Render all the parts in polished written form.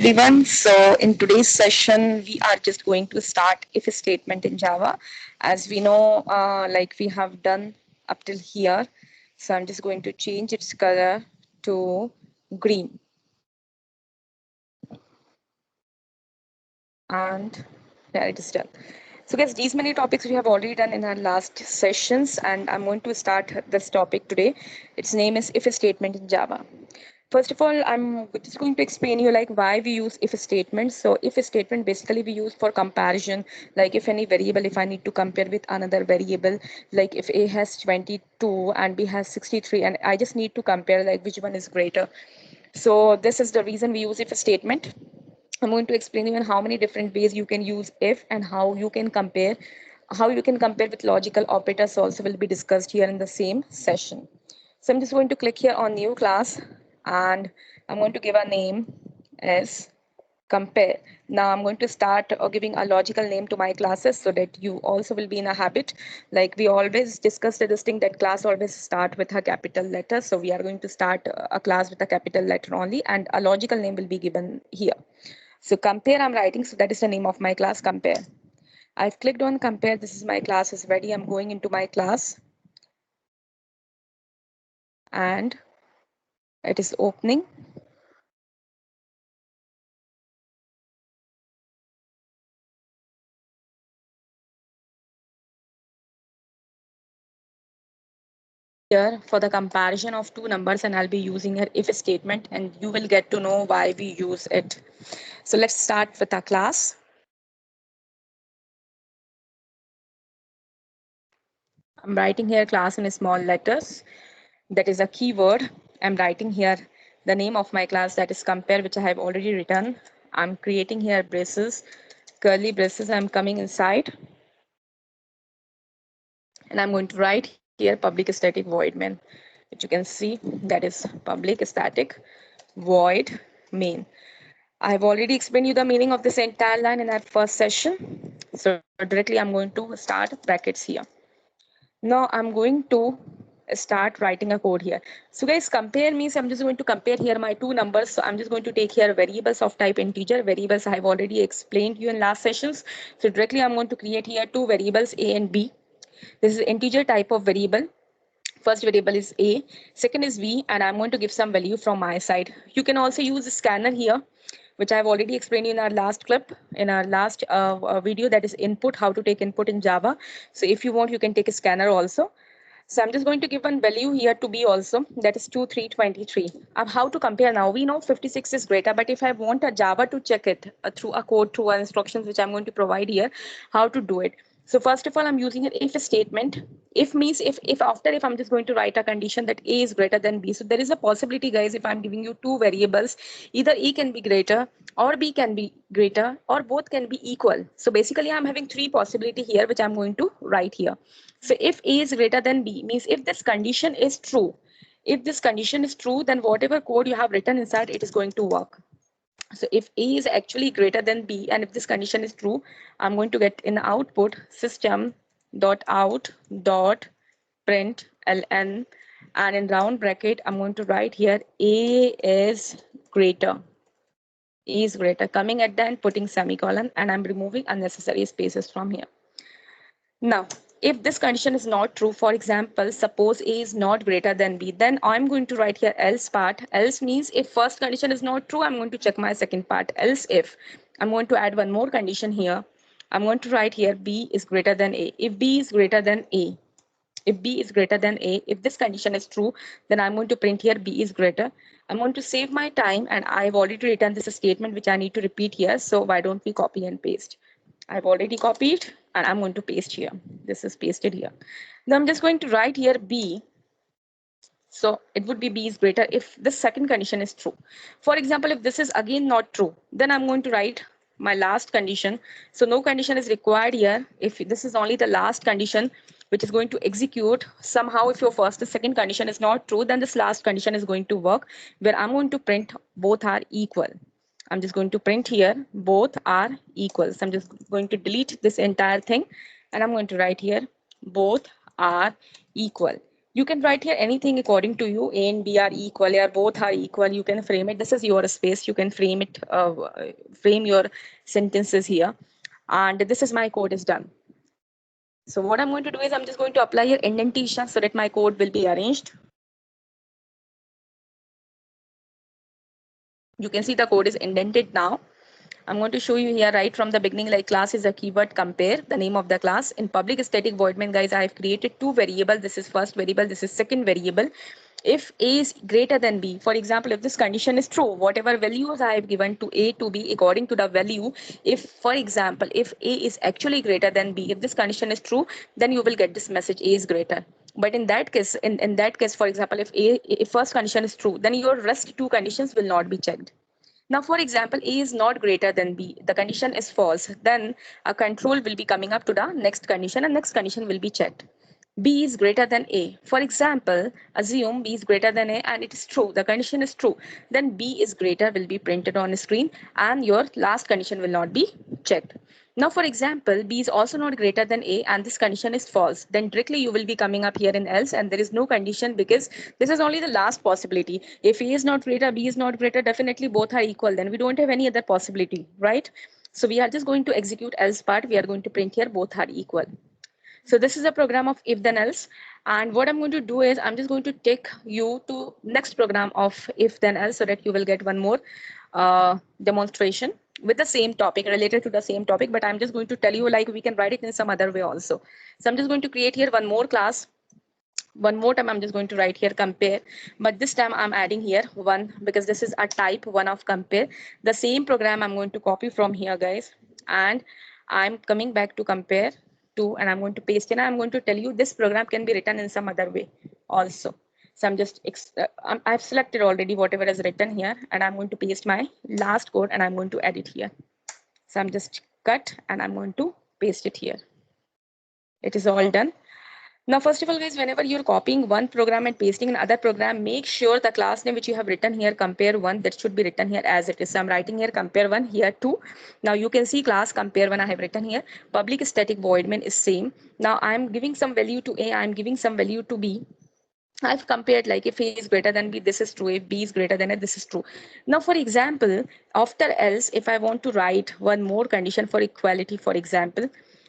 Everyone. So in today's session, we are just going to start if statement in Java. As we know, like we have done up till here. So I'm just going to change its color to green. And yeah, it is done. So guys, these many topics we have already done in our last sessions, and I'm going to start this topic today. Its name is if statement in Java. First of all, I'm just going to explain you like why we use if statement. So if statement basically we use for comparison, like if any variable, if I need to compare with another variable, like if A has 22 and B has 63, and I just need to compare like which one is greater. So this is the reason we use if statement. I'm going to explain you in how many different ways you can use if and how you can compare with logical operators also will be discussed here in the same session. So I'm just going to click here on new class and I'm going to give a name as compare. Now I'm going to start giving a logical name to my classes so that you also will be in a habit. Like we always discussed this thing that class always start with a capital letter. So we are going to start a class with a capital letter only and a logical name will be given here. So compare I'm writing. So that is the name of my class compare. I've clicked on compare. This is my class is ready. I'm going into my class and it is opening. Here for the comparison of two numbers and I'll be using an if statement and you will get to know why we use it. So let's start with our class. I'm writing here class in small letters. That is a keyword. I'm writing here the name of my class that is compare which I have already written. I'm creating here braces, curly braces. I'm coming inside and I'm going to write here public static void main, which you can see that is public static void main. I have already explained you the meaning of this entire line in our first session. So directly I'm going to start brackets here. Now I'm going to start writing a code here. So guys, compare means I'm just going to compare here my two numbers. So I'm just going to take here variables of type integer. Variables I have already explained you in last sessions. So directly I'm going to create here two variables A and B. This is integer type of variable. First variable is A, second is B, and I'm going to give some value from my side. You can also use a scanner here, which I've already explained in our last clip, in our last video, that is input, how to take input in Java. So if you want, you can take a scanner also. So I'm just going to give one value here to B also, that is 2323. How to compare now? We know 56 is greater, but if I want a Java to check it through a code, through instructions, which I'm going to provide here, how to do it. So first of all, I'm using an if statement. If means if I'm just going to write a condition that A is greater than B. So there is a possibility, guys, if I'm giving you two variables, either A can be greater or B can be greater or both can be equal. So basically I'm having three possibility here, which I'm going to write here. So if A is greater than B means if this condition is true, if this condition is true, then whatever code you have written inside, it is going to work. So if A is actually greater than B, and if this condition is true, I'm going to get in output system dot out dot print ln, and in round bracket, I'm going to write here A is greater. A is greater, coming at the end, putting semicolon, and I'm removing unnecessary spaces from here. Now, if this condition is not true, for example, suppose A is not greater than B, then I'm going to write here else part. Else means if first condition is not true, I'm going to check my second part. Else if, I'm going to add one more condition here. I'm going to write here B is greater than A. If B is greater than A, if B is greater than A, if this condition is true, then I'm going to print here B is greater. I'm going to save my time and I've already written this statement which I need to repeat here. So why don't we copy and paste? I've already copied and I'm going to paste here. This is pasted here. Now I'm just going to write here B. So it would be B is greater if this second condition is true. For example, if this is again not true, then I'm going to write my last condition. So no condition is required here. If this is only the last condition, which is going to execute somehow, if your first and second condition is not true, then this last condition is going to work, where I'm going to print both are equal. I'm just going to print here, both are equal. So I'm just going to delete this entire thing and I'm going to write here, both are equal. You can write here anything according to you. A and B are equal, or both are equal. You can frame it. This is your space. You can frame it, frame your sentences here. And this is my code is done. So what I'm going to do is I'm just going to apply here indentation so that my code will be arranged. You can see the code is indented now. I'm going to show you here right from the beginning, like class is a keyword compare, the name of the class. In public static void main, guys, I have created two variables. This is first variable, this is second variable. If A is greater than B, for example, if this condition is true, whatever values I have given to A to B according to the value, if, for example, if A is actually greater than B, if this condition is true, then you will get this message A is greater. But in that case, in that case, for example, if first condition is true, then your rest two conditions will not be checked. Now, for example, A is not greater than B. The condition is false. Then a control will be coming up to the next condition and next condition will be checked. B is greater than A. For example, assume B is greater than A and it is true. The condition is true. Then B is greater will be printed on the screen and your last condition will not be checked. Now, for example, B is also not greater than A and this condition is false. Then directly you will be coming up here in else and there is no condition because this is only the last possibility. If A is not greater, B is not greater, definitely both are equal. Then we don't have any other possibility, right? So we are just going to execute else part. We are going to print here both are equal. So this is a program of if then else. And what I'm going to do is I'm just going to take you to next program of if then else so that you will get one more demonstration with the same topic related to the same topic. But I'm just going to tell you like we can write it in some other way also. So I'm just going to create here one more class. One more time I'm just going to write here compare, but this time I'm adding here one because this is a type one of compare. The same program I'm going to copy from here, guys, and I'm coming back to compare to and I'm going to paste in. I'm going to tell you this program can be written in some other way also. So I'm just I've selected already whatever is written here and I'm going to paste my last code and I'm going to edit here. So I'm just cut and I'm going to paste it here. It is all done. Now, first of all, guys, whenever you're copying one program and pasting another program, make sure the class name which you have written here, compare one, that should be written here as it is. So I'm writing here compare one, here two. Now you can see class compare one I have written here. Public static void main is same. Now I'm giving some value to A, I'm giving some value to B. I've compared like if A is greater than B, this is true. If B is greater than A, this is true. Now, for example, after else, if I want to write one more condition for equality, for example,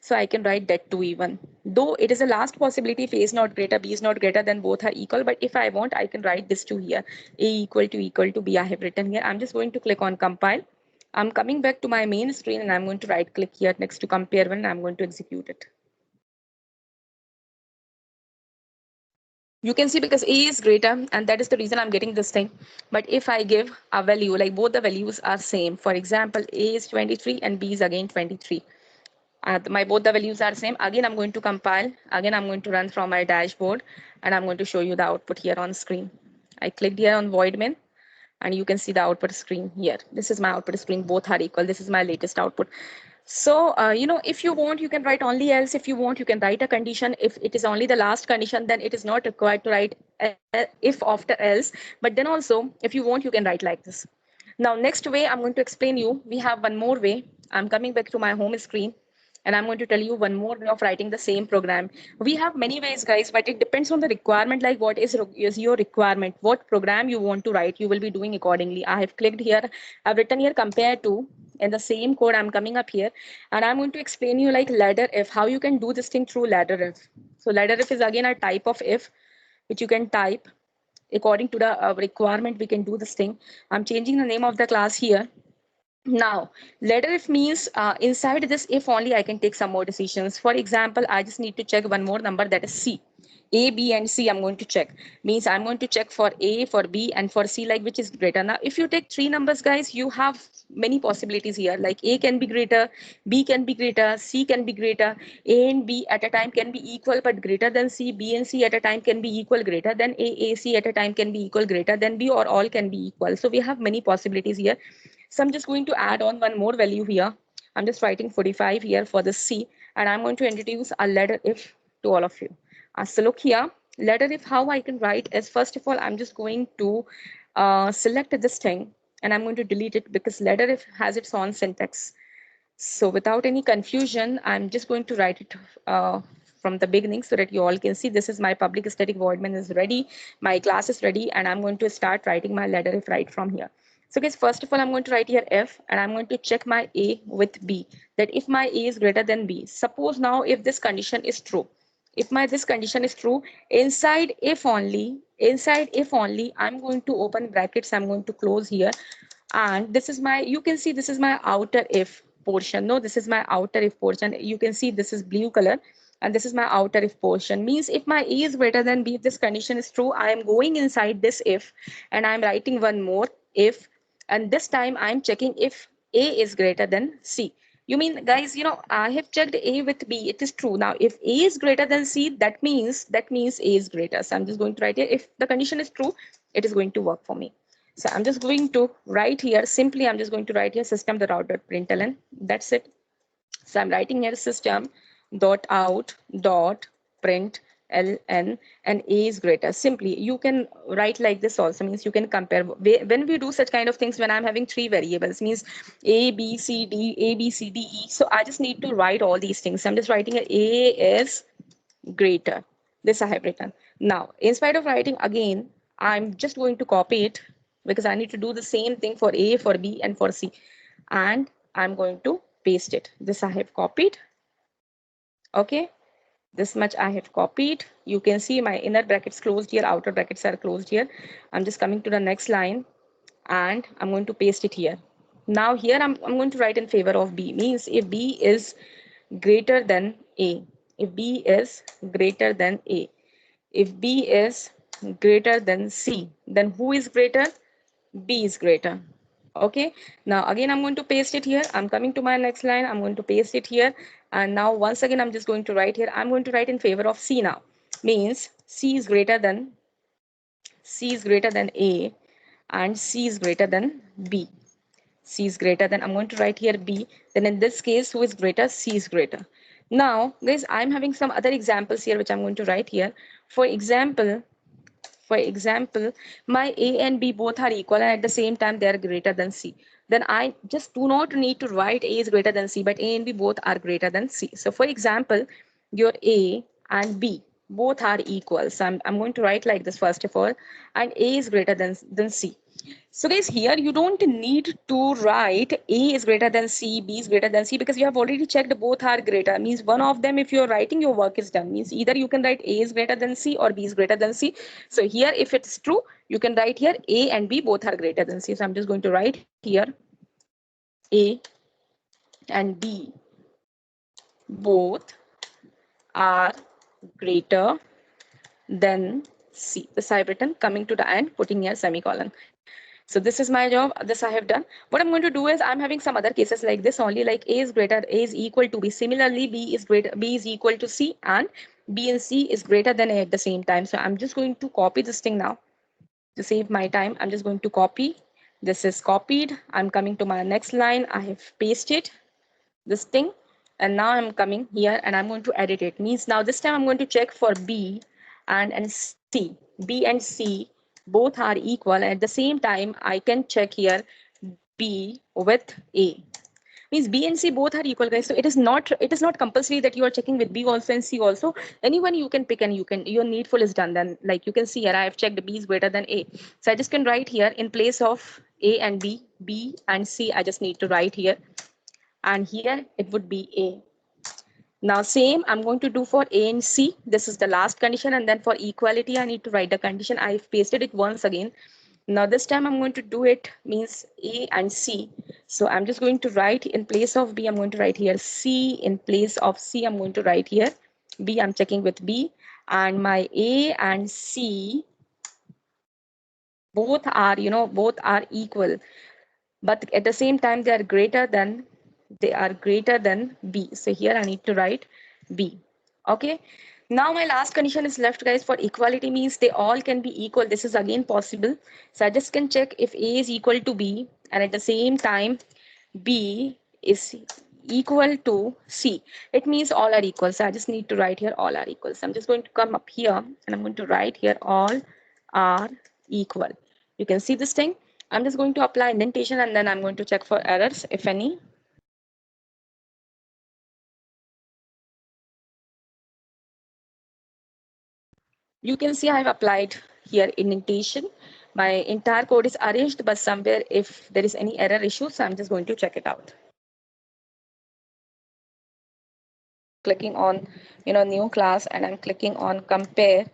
so I can write that to even. Though it is a last possibility, if A is not greater, B is not greater, then both are equal. But if I want, I can write this to here. A equal to B, I have written here. I'm just going to click on compile. I'm coming back to my main screen and I'm going to right click here next to compare one and I'm going to execute it. You can see because A is greater and that is the reason I'm getting this thing. But if I give a value, like both the values are same. For example, A is 23 and B is again 23. My both the values are same. Again, I'm going to compile. Again, I'm going to run from my dashboard and I'm going to show you the output here on screen. I clicked here on void main and you can see the output screen here. This is my output screen. Both are equal. This is my latest output. So, if you want, you can write only else. If you want, you can write a condition. If it is only the last condition, then it is not required to write if after else. But then also, if you want, you can write like this. Now, next way I'm going to explain you. We have one more way. I'm coming back to my home screen and I'm going to tell you one more way of writing the same program. We have many ways, guys, but it depends on the requirement, like what is your requirement, what program you want to write, you will be doing accordingly. I have clicked here, I've written here compare to, in the same code I'm coming up here, and I'm going to explain you like ladder if, how you can do this thing through ladder if. So ladder if is again a type of if, which you can type according to the requirement. We can do this thing. I'm changing the name of the class here. Now, ladder if means inside this if only I can take some more decisions. For example, I just need to check one more number, that is C. A, B, and C I'm going to check. Means I'm going to check for A, for B, and for C, like which is greater. Now, if you take three numbers, guys, you have many possibilities here. Like A can be greater, B can be greater, C can be greater. A and B at a time can be equal but greater than C. B and C at a time can be equal, greater than A, C at a time can be equal, greater than B, or all can be equal. So we have many possibilities here. So I'm just going to add on one more value here. I'm just writing 45 here for the C, and I'm going to introduce a ladder if to all of you. So look here, ladder if, how I can write is, first of all, I'm just going to select this thing and I'm going to delete it because ladder if has its own syntax. So without any confusion, I'm just going to write it from the beginning so that you all can see. This is my public static void main is ready. My class is ready, and I'm going to start writing my ladder if right from here. So guys, first of all, I'm going to write here F, and I'm going to check my A with B, that if my A is greater than B. Suppose now if this condition is true, if my this condition is true, inside if only, I'm going to open brackets, I'm going to close here, and this is my, you can see this is my outer if portion. No, this is my outer if portion. You can see this is blue color, and this is my outer if portion. Means if my A is greater than B, if this condition is true, I am going inside this if, and I'm writing one more if, and this time I'm checking if A is greater than C. You mean, guys, I have checked A with B, it is true. Now if A is greater than C, that means A is greater. So I'm just going to write here, if the condition is true, it is going to work for me. So I'm just going to write here, simply I'm just going to write here system dot out dot println. That's it. So I'm writing here system dot out dot print ln, and A is greater. Simply you can write like this also, means you can compare. When we do such kind of things, when I'm having three variables, means A, B, C, D, A, B, C, D, E. So I just need to write all these things. So I'm just writing here A is greater. This I have written. Now, in spite of writing again, I'm just going to copy it because I need to do the same thing for A, for B, and for C. And I'm going to paste it. This I have copied. Okay. This much I have copied. You can see my inner brackets closed here, outer brackets are closed here. I'm just coming to the next line, and I'm going to paste it here. Now here I'm going to write in favor of B, means if B is greater than A, if B is greater than A, if B is greater than C, then who is greater? B is greater. Okay, now again I'm going to paste it here. I'm coming to my next line, I'm going to paste it here, and now once again I'm just going to write here, I'm going to write in favor of C now, means C is greater than A, and C is greater than B. C is greater than, I'm going to write here B, then in this case who is greater? C is greater. Now guys, I'm having some other examples here which I'm going to write here. For example, my A and B both are equal, and at the same time they are greater than C. Then I just do not need to write A is greater than C, but A and B both are greater than C. So for example, your A and B both are equal. So I'm going to write like this first of all, and A is greater than C. So guys, here you don't need to write A is greater than C, B is greater than C, because you have already checked both are greater. Means one of them, if you're writing, your work is done. Means either you can write A is greater than C or B is greater than C. So here, if it's true, you can write here A and B both are greater than C. So I'm just going to write here A and B both are greater than C. This I've written, coming to the end, putting here semicolon. So this is my job, this I have done. What I'm going to do is, I'm having some other cases like this only, like A is greater, A is equal to B. Similarly, B is equal to C, and B and C is greater than A at the same time. So I'm just going to copy this thing now to save my time. I'm just going to copy. This is copied. I'm coming to my next line. I have pasted this thing, and now I'm coming here and I'm going to edit it. Means now this time I'm going to check for B and C. B and C both are equal, and at the same time I can check here B with A. Means B and C both are equal, guys. So it is not compulsory that you are checking with B also and C also. Anyone you can pick, and your needful is done. Then like you can see here, I have checked B is greater than A. So I just can write here in place of A and B and C, I just need to write here, and here it would be A. Now same I'm going to do for A and C. This is the last condition, and then for equality I need to write the condition. I've pasted it once again. Now this time I'm going to do it, means A and C. So I'm just going to write in place of B, I'm going to write here C. In place of C, I'm going to write here B. I'm checking with B, and my A and C both are, both are equal, but at the same time they are greater than B. So here I need to write B. Okay. Now my last condition is left, guys, for equality, means they all can be equal. This is again possible. So I just can check if A is equal to B, and at the same time B is equal to C. It means all are equal. So I just need to write here all are equal. So I'm just going to come up here and I'm going to write here all are equal. You can see this thing. I'm just going to apply indentation, and then I'm going to check for errors, if any. You can see I've applied here indentation. My entire code is arranged, but somewhere if there is any error issue, so I'm just going to check it out. Clicking on, new class, and I'm clicking on compare,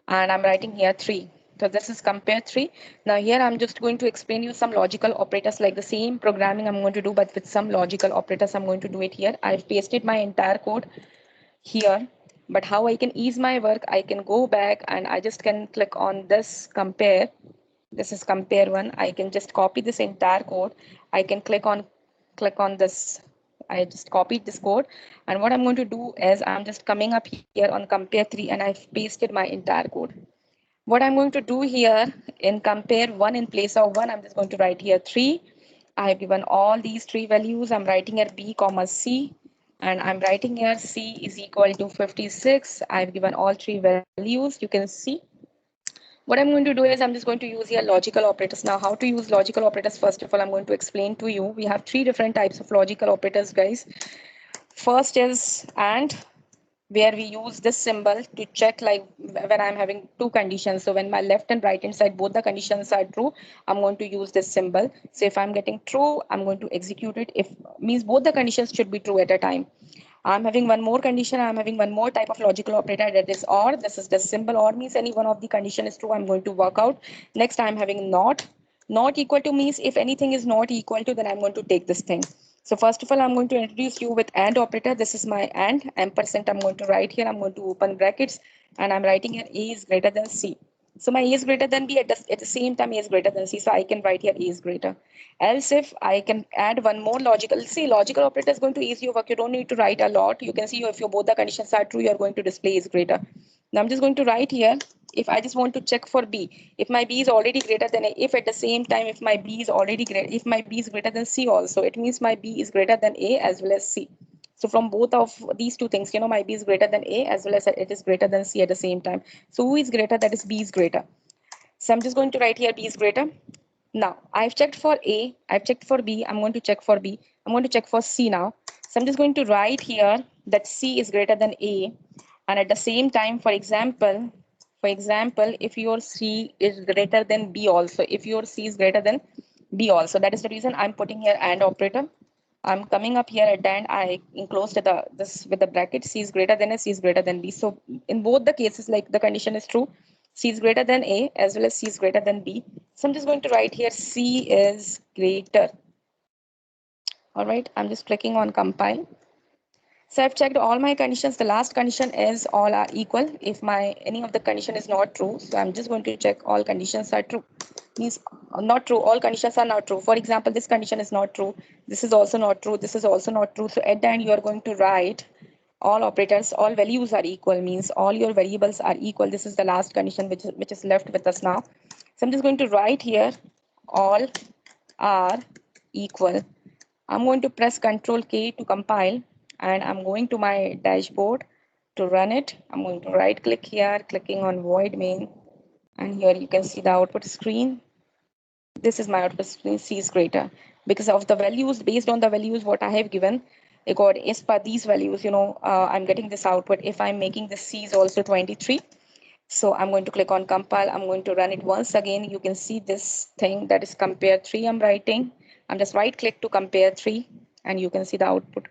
and I'm writing here 3. So this is compare 3. Now here I'm just going to explain you some logical operators, like the same programming I'm going to do, but with some logical operators I'm going to do it here. I've pasted my entire code here, but how I can ease my work, I can go back and I just can click on this compare. This is compare 1. I can just copy this entire code. I can click on this. I just copied this code, and what I'm going to do is I'm just coming up here on compare 3, and I've pasted my entire code. What I'm going to do here in compare 1, in place of 1, I'm just going to write here 3. I have given all these 3 values. I'm writing here b comma c, and I'm writing here c is equal to 56. I've given all 3 values. You can see what I'm going to do is I'm just going to use here logical operators. Now, how to use logical operators? First of all, I'm going to explain to you. We have 3 different types of logical operators, guys. First is AND, where we use this symbol to check, like when I'm having 2 conditions. So when my left and right hand side, both the conditions are true, I'm going to use this symbol. So if I'm getting true, I'm going to execute it. If means both the conditions should be true at a time. I'm having one more condition. I'm having one more type of logical operator, that is OR. This is the symbol OR, means any one of the condition is true, I'm going to work out. Next, I'm having NOT. Not equal to means if anything is not equal to, then I'm going to take this thing. So first of all, I'm going to introduce you with AND operator. This is my AND, ampersand I'm going to write here. I'm going to open brackets, and I'm writing here A is greater than C. So my A is greater than B, at the same time A is greater than C. So I can write here A is greater. Else if I can add one more logical, see, logical operator is going to ease your work. You don't need to write a lot. You can see if your both the conditions are true, you're going to display is greater. Now I'm just going to write here, if I just want to check for B, if my B is already greater than A, if at the same time, if my B is already greater, if my B is greater than C also, it means my B is greater than A as well as C. So from both of these two things, my B is greater than A as well as it is greater than C at the same time. So who is greater? That is B is greater. So I'm just going to write here B is greater. Now I've checked for A, I've checked for B, I'm going to check for B, I'm going to check for C now. So I'm just going to write here that C is greater than A. And at the same time, for example, if your C is greater than B also, if your C is greater than B also, that is the reason I'm putting here AND operator. I'm coming up here at the end, I enclosed this with the bracket, C is greater than A, C is greater than B. So in both the cases, like the condition is true, C is greater than A as well as C is greater than B. So I'm just going to write here C is greater. All right, I'm just clicking on compile. So I've checked all my conditions. The last condition is all are equal. If any of the condition is not true, so I'm just going to check all conditions are true. Means not true, all conditions are not true. For example, this condition is not true. This is also not true. This is also not true. So at the end, you are going to write all operators, all values are equal, means all your variables are equal. This is the last condition which is left with us now. So I'm just going to write here all are equal. I'm going to press Ctrl K to compile, and I'm going to my dashboard to run it. I'm going to right click here, clicking on void main, and here you can see the output screen. This is my output screen. C is greater because of the values, based on the values what I have given. As per these values, I'm getting this output. If I'm making the C is also 23. So I'm going to click on compile. I'm going to run it once again. You can see this thing, that is compare 3 I'm writing. I'm just right click to compare 3, and you can see the output.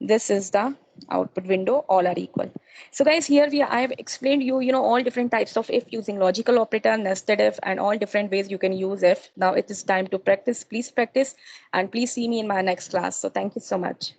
This is the output window, all are equal. So guys, here I have explained you all different types of if using logical operator, nested if, and all different ways you can use if. Now it is time to practice. Please practice, and please see me in my next class. So thank you so much.